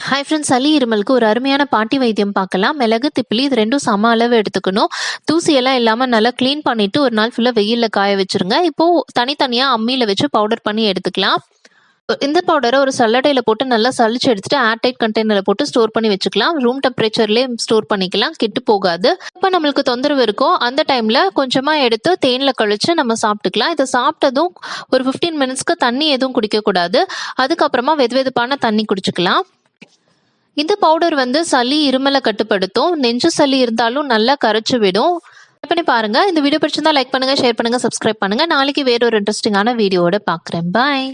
Hi friends, சளி இருமலுக்கு ஒரு அருமையான பாட்டி வைத்தியம் பார்க்கலாம். மிளகு, திப்பிலி இது 2ம் சம அளவு எடுத்துக்கணும். தூசியெல்லாம் இல்லாமல் நல்லா க்ளீன் பண்ணிவிட்டு ஒரு நாள் ஃபுல்லாக வெயிலில் காய வச்சுருங்க. இப்போது தனித்தனியாக அம்மியில் வச்சு பவுடர் பண்ணி எடுத்துக்கலாம். இந்த பவுடரை ஒரு சல்லடையில் போட்டு நல்லா சளிச்சு எடுத்துட்டு ஏர்டைட் கண்டெய்னரில் போட்டு ஸ்டோர் பண்ணி வச்சுக்கலாம். ரூம் டெம்பரேச்சர்லேயே ஸ்டோர் பண்ணிக்கலாம், கெட்டு போகாது. இப்போ நம்மளுக்கு தொந்தரவு இருக்கோ அந்த டைமில் கொஞ்சமாக எடுத்து தேனில் கழிச்சு நம்ம சாப்பிட்டுக்கலாம். இதை சாப்பிட்டதும் ஒரு 15 மினிட்ஸ்க்கு தண்ணி எதுவும் குடிக்கக்கூடாது. அதுக்கப்புறமா வெதுவெதுப்பான தண்ணி குடிச்சுக்கலாம். இந்த பவுடர் சளி இருமலை கட்டுப்படுத்தும். நெஞ்சு சளி இருந்தாலும் நல்லா கரைச்சு விடும். ட்ரை பண்ணி பாருங்க. இந்த வீடியோ பிடிச்சிருந்தா லைக் பண்ணுங்க, ஷேர் பண்ணுங்க, சப்ஸ்கிரைப் பண்ணுங்க. நாளைக்கு வேற ஒரு இன்ட்ரெஸ்டிங்கான வீடியோவோட பார்க்குறேன். பாய்.